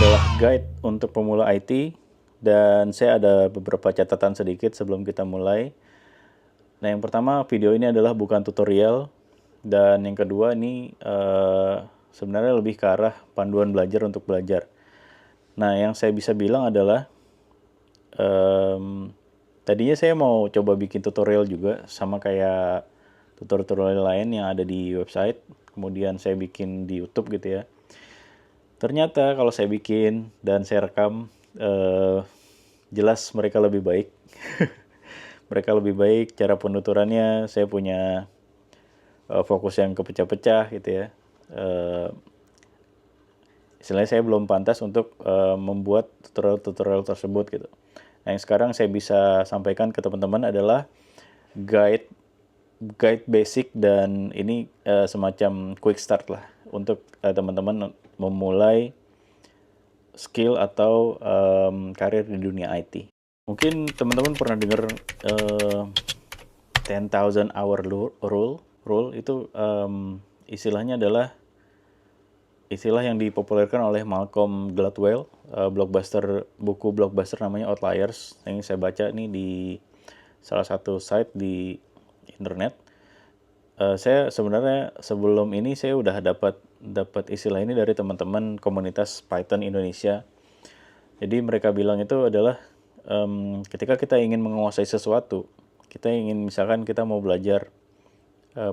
adalah guide untuk pemula IT dan saya ada beberapa catatan sedikit sebelum kita mulai. Nah, yang pertama, video ini adalah bukan tutorial dan yang kedua ini sebenarnya lebih ke arah panduan belajar untuk belajar. Nah, yang saya bisa bilang adalah tadinya saya mau coba bikin tutorial juga sama kayak tutorial lain yang ada di website, kemudian saya bikin di YouTube gitu ya. Ternyata kalau saya bikin dan saya rekam, jelas mereka lebih baik. Mereka lebih baik, cara penuturannya saya punya fokus yang kepecah-pecah gitu ya. Istilahnya saya belum pantas untuk membuat tutorial-tutorial tersebut gitu. Nah, yang sekarang saya bisa sampaikan ke teman-teman adalah guide basic dan ini semacam quick start lah untuk teman-teman memulai skill atau karir di dunia IT. Mungkin teman-teman pernah dengar 10,000 hour rule. Rule itu istilahnya adalah istilah yang dipopulerkan oleh Malcolm Gladwell, buku blockbuster namanya Outliers. Yang saya baca ini di salah satu site di internet. Saya sebenarnya sebelum ini saya udah dapat istilah ini dari teman-teman komunitas Python Indonesia. Jadi mereka bilang itu adalah ketika kita ingin menguasai sesuatu, kita ingin misalkan kita mau belajar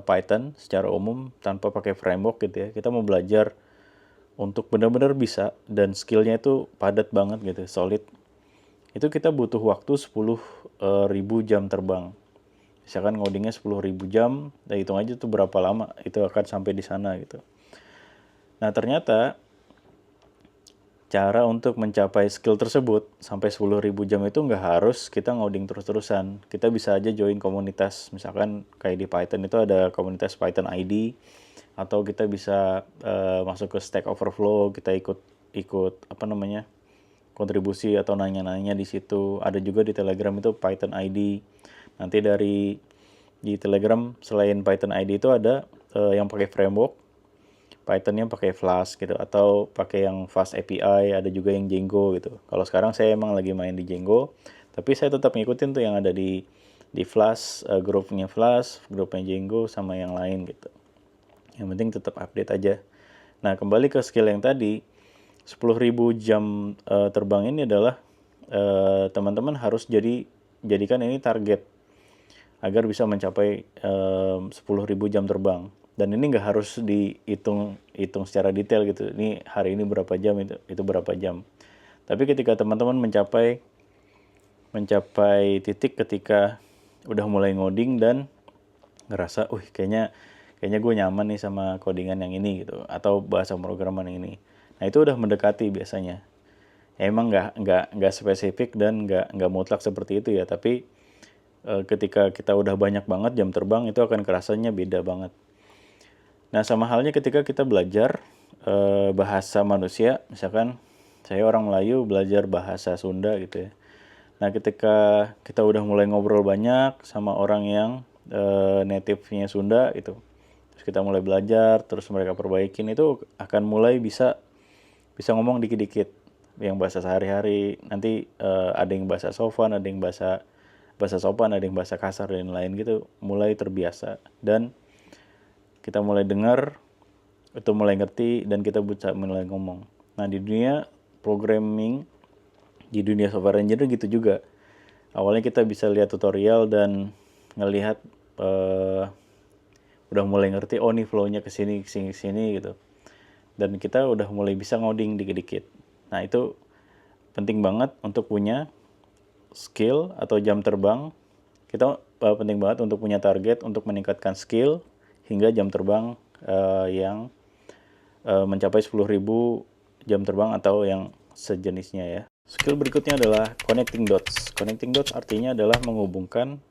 Python secara umum tanpa pakai framework gitu ya, kita mau belajar untuk benar-benar bisa dan skillnya itu padat banget gitu, solid. Itu kita butuh waktu 10.000 jam terbang. Misalkan ngodingnya 10.000 jam, dan hitung aja tuh berapa lama itu akan sampai di sana gitu. Nah, ternyata cara untuk mencapai skill tersebut sampai 10.000 jam itu nggak harus kita ngoding terus-terusan. Kita bisa aja join komunitas. Misalkan kayak di Python itu ada komunitas Python ID, atau kita bisa masuk ke Stack Overflow, kita ikut kontribusi atau nanya-nanya di situ. Ada juga di Telegram itu Python ID. Nanti di Telegram selain Python ID itu ada yang pakai framework, Pythonnya pakai Flask gitu, atau pakai yang Fast API, ada juga yang Django gitu. Kalau sekarang saya emang lagi main di Django, tapi saya tetap ngikutin tuh yang ada di Flask, grupnya Flask, grupnya Django, sama yang lain gitu. Yang penting tetap update aja. Nah, kembali ke skill yang tadi, 10.000 jam terbang ini adalah teman-teman harus jadikan ini target agar bisa mencapai 10.000 jam terbang. Dan ini nggak harus dihitung secara detail gitu. Ini hari ini berapa jam, itu berapa jam. Tapi ketika teman-teman mencapai titik ketika udah mulai ngoding dan ngerasa, kayaknya gue nyaman nih sama codingan yang ini gitu, atau bahasa pemrograman yang ini. Nah, itu udah mendekati biasanya. Emang nggak spesifik dan nggak mutlak seperti itu ya, tapi ketika kita udah banyak banget jam terbang itu akan kerasanya beda banget. Nah, sama halnya ketika kita belajar bahasa manusia, misalkan saya orang Melayu belajar bahasa Sunda gitu ya. Nah, ketika kita udah mulai ngobrol banyak sama orang yang native-nya Sunda gitu, terus kita mulai belajar, terus mereka perbaikin, itu akan mulai bisa ngomong dikit-dikit yang bahasa sehari-hari. Nanti ada yang bahasa sopan, ada yang bahasa sopan, ada yang bahasa kasar dan lain gitu, mulai terbiasa dan kita mulai dengar itu mulai ngerti dan kita bisa mulai ngomong. Nah, di dunia programming, di dunia software engineer gitu juga. Awalnya kita bisa lihat tutorial dan ngelihat udah mulai ngerti, oh nih flow-nya ke sini gitu. Dan kita udah mulai bisa ngoding dikit-dikit. Nah, itu penting banget untuk punya skill atau jam terbang. Kita penting banget untuk punya target untuk meningkatkan skill hingga jam terbang yang mencapai 10.000 jam terbang atau yang sejenisnya ya. Skill berikutnya adalah connecting dots. Connecting dots artinya adalah menghubungkan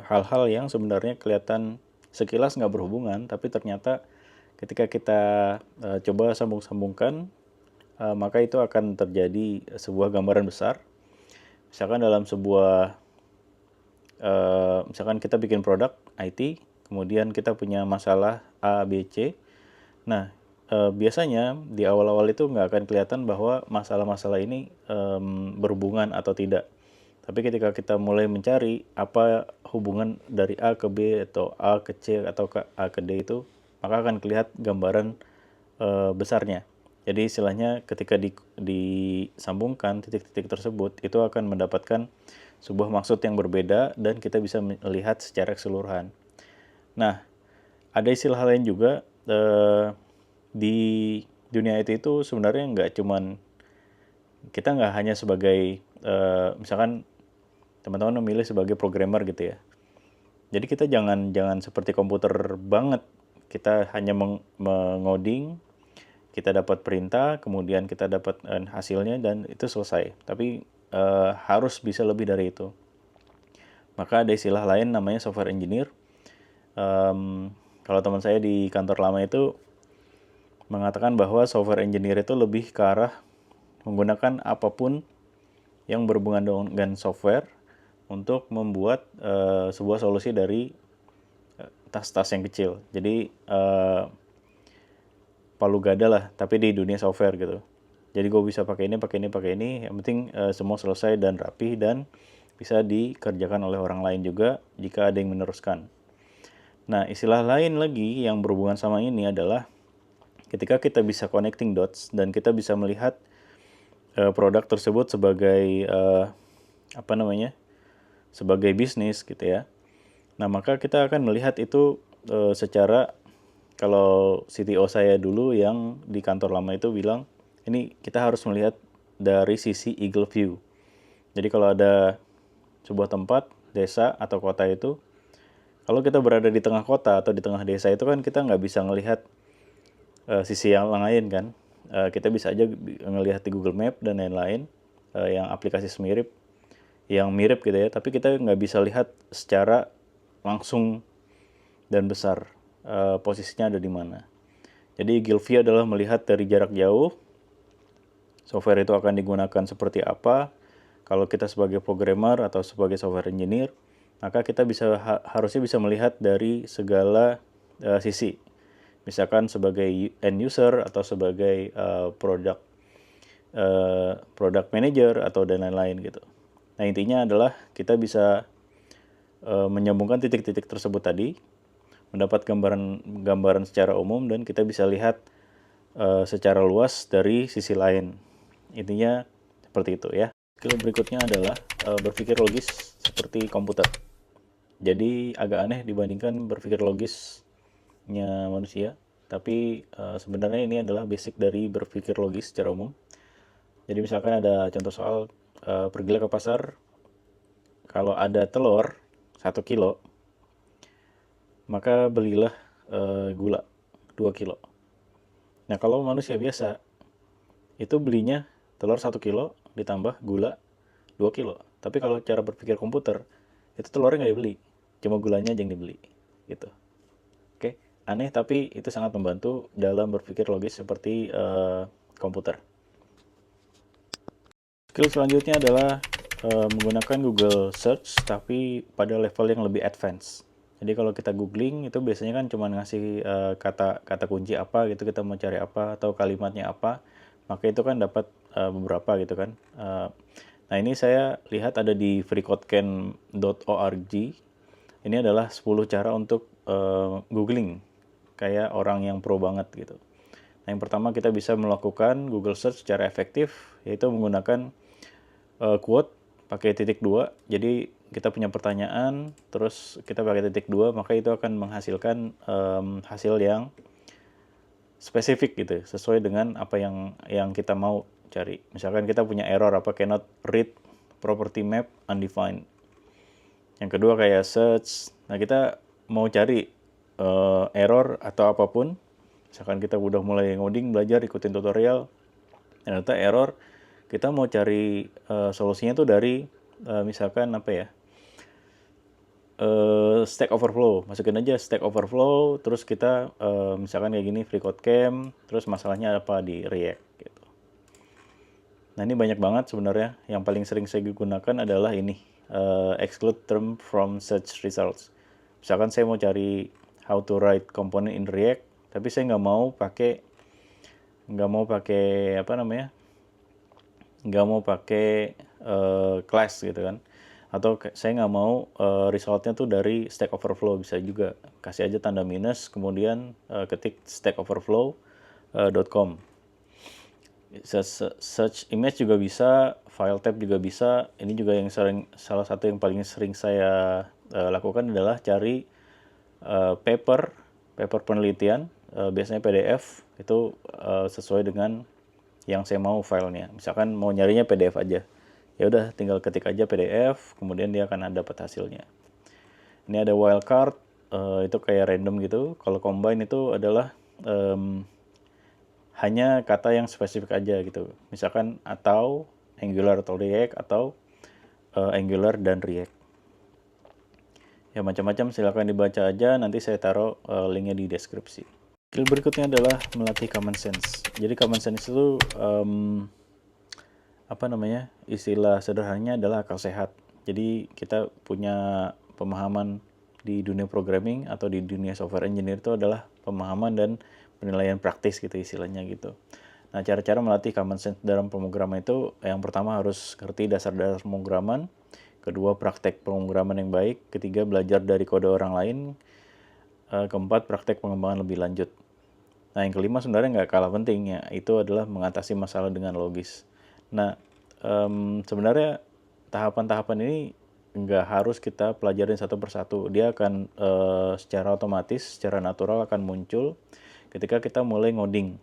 hal-hal yang sebenarnya kelihatan sekilas nggak berhubungan, tapi ternyata ketika kita coba sambung-sambungkan, maka itu akan terjadi sebuah gambaran besar. Misalkan dalam misalkan kita bikin produk IT, kemudian kita punya masalah A, B, C. Nah, biasanya di awal-awal itu nggak akan kelihatan bahwa masalah-masalah ini berhubungan atau tidak. Tapi ketika kita mulai mencari apa hubungan dari A ke B atau A ke C atau ke A ke D itu, maka akan kelihatan gambaran besarnya. Jadi istilahnya ketika disambungkan titik-titik tersebut, itu akan mendapatkan sebuah maksud yang berbeda dan kita bisa melihat secara keseluruhan. Nah, ada istilah lain juga di dunia IT itu sebenarnya nggak cuman, kita nggak hanya sebagai misalkan teman-teman memilih sebagai programmer gitu ya. Jadi kita jangan seperti komputer banget. Kita hanya mengoding, kita dapat perintah, kemudian kita dapat hasilnya dan itu selesai. Tapi harus bisa lebih dari itu. Maka ada istilah lain namanya software engineer. Kalau teman saya di kantor lama itu mengatakan bahwa software engineer itu lebih ke arah menggunakan apapun yang berhubungan dengan software untuk membuat sebuah solusi dari tas-tas yang kecil. Jadi palu gada lah, tapi di dunia software gitu. Jadi gue bisa pakai ini. Yang penting semua selesai dan rapi dan bisa dikerjakan oleh orang lain juga jika ada yang meneruskan. Nah, istilah lain lagi yang berhubungan sama ini adalah ketika kita bisa connecting dots dan kita bisa melihat produk tersebut sebagai sebagai bisnis gitu ya. Nah, maka kita akan melihat itu secara, kalau CTO saya dulu yang di kantor lama itu bilang, ini kita harus melihat dari sisi eagle view. Jadi kalau ada sebuah tempat, desa atau kota itu, kalau kita berada di tengah kota atau di tengah desa itu kan kita nggak bisa ngelihat sisi yang lain kan. Kita bisa aja ngelihat di Google Map dan lain-lain yang aplikasi semirip, yang mirip gitu ya, tapi kita nggak bisa lihat secara langsung dan besar posisinya ada di mana. Jadi eagle view adalah melihat dari jarak jauh, software itu akan digunakan seperti apa. Kalau kita sebagai programmer atau sebagai software engineer, maka kita harusnya bisa melihat dari segala sisi. Misalkan sebagai end user atau sebagai product manager atau dan lain-lain gitu. Nah, intinya adalah kita bisa menyambungkan titik-titik tersebut tadi, mendapat gambaran secara umum dan kita bisa lihat secara luas dari sisi lain. Intinya seperti itu ya. Skill berikutnya adalah berpikir logis seperti komputer. Jadi agak aneh dibandingkan berpikir logisnya manusia, tapi sebenarnya ini adalah basic dari berpikir logis secara umum. Jadi misalkan ada contoh soal, pergilah ke pasar, kalau ada telur 1 kilo, maka belilah gula 2 kilo. Nah, kalau manusia biasa, itu belinya telur 1 kilo ditambah gula 2 kilo. Tapi kalau cara berpikir komputer, itu telurnya nggak dibeli, cuma gulanya aja yang dibeli. Gitu. Oke, aneh tapi itu sangat membantu dalam berpikir logis seperti komputer. Skill selanjutnya adalah menggunakan Google Search tapi pada level yang lebih advance. Jadi kalau kita googling itu biasanya kan cuma ngasih kata kunci apa gitu, kita mau cari apa atau kalimatnya apa, maka itu kan dapat beberapa gitu kan. Nah, ini saya lihat ada di freecodecamp.org. Ini adalah 10 cara untuk googling kayak orang yang pro banget gitu. Nah, yang pertama kita bisa melakukan Google Search secara efektif, yaitu menggunakan quote pakai titik 2. Jadi kita punya pertanyaan, terus kita pakai titik 2, maka itu akan menghasilkan hasil yang spesifik gitu, sesuai dengan apa yang kita mau cari. Misalkan kita punya error apa, cannot read property map undefined. Yang kedua kayak search. Nah, kita mau cari error atau apapun. Misalkan kita udah mulai ngoding, belajar, ikutin tutorial, ternyata error, kita mau cari solusinya tuh dari misalkan apa ya, Stack Overflow. Masukin aja Stack Overflow, terus kita misalkan kayak gini freecodecamp, terus masalahnya apa di React gitu. Nah, ini banyak banget sebenarnya. Yang paling sering saya gunakan adalah ini, exclude term from search results. Misalkan saya mau cari how to write component in React, tapi saya nggak mau pakai nggak mau pakai apa namanya, nggak mau pakai class gitu kan, atau saya nggak mau resultnya tuh dari Stack Overflow, bisa juga kasih aja tanda minus kemudian ketik stackoverflow.com. Search image juga bisa, file tab juga bisa. Ini juga yang salah satu yang paling sering saya lakukan adalah cari paper penelitian, biasanya PDF itu sesuai dengan yang saya mau filenya. Misalkan mau nyarinya PDF aja, ya udah tinggal ketik aja PDF, kemudian dia akan dapat hasilnya. Ini ada wildcard, itu kayak random gitu. Kalau combine itu adalah hanya kata yang spesifik aja gitu. Misalkan atau Angular atau React, atau Angular dan React. Ya macam-macam, silakan dibaca aja, nanti saya taruh linknya di deskripsi. Skill berikutnya adalah melatih common sense. Jadi common sense itu apa namanya, istilah sederhananya adalah akal sehat. Jadi kita punya pemahaman di dunia programming atau di dunia software engineer itu adalah pemahaman dan penilaian praktis gitu istilahnya gitu. Nah, cara-cara melatih common sense dalam pemrograman itu, yang pertama harus ngerti dasar-dasar pemrograman, kedua praktek pemrograman yang baik, ketiga belajar dari kode orang lain, keempat praktek pengembangan lebih lanjut. Nah, yang kelima sebenarnya nggak kalah penting, ya, itu adalah mengatasi masalah dengan logis. Nah, sebenarnya tahapan-tahapan ini nggak harus kita pelajarin satu persatu. Dia akan secara otomatis, secara natural akan muncul ketika kita mulai ngoding.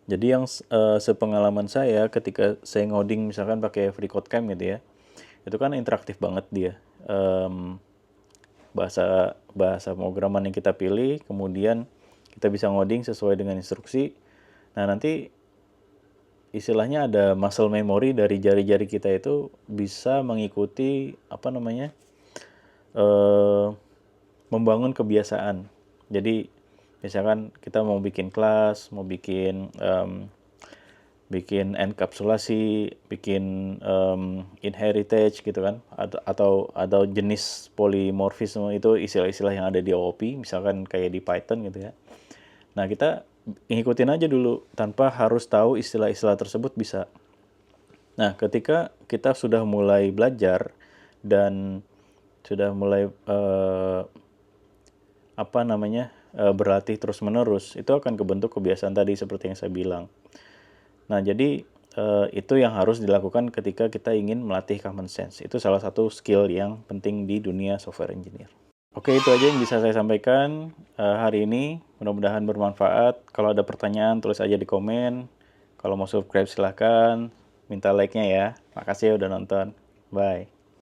Jadi yang sepengalaman saya ketika saya ngoding misalkan pakai FreeCodeCamp gitu ya, itu kan interaktif banget dia. Bahasa pemrograman yang kita pilih, kemudian kita bisa ngoding sesuai dengan instruksi. Nah, nanti istilahnya ada muscle memory dari jari-jari kita itu bisa mengikuti apa namanya, membangun kebiasaan. Jadi misalkan kita mau bikin kelas, mau bikin enkapsulasi, bikin inheritance gitu kan, atau jenis polimorfisme, itu istilah-istilah yang ada di OOP, misalkan kayak di Python gitu ya. Nah, kita ngikutin aja dulu tanpa harus tahu istilah-istilah tersebut bisa. Nah, ketika kita sudah mulai belajar dan sudah mulai berlatih terus-menerus, itu akan kebentuk kebiasaan tadi seperti yang saya bilang. Nah, jadi itu yang harus dilakukan ketika kita ingin melatih common sense. Itu salah satu skill yang penting di dunia software engineer. Oke, itu aja yang bisa saya sampaikan hari ini. Mudah-mudahan bermanfaat. Kalau ada pertanyaan, tulis aja di komen. Kalau mau subscribe silahkan. Minta like-nya ya. Makasih ya udah nonton. Bye.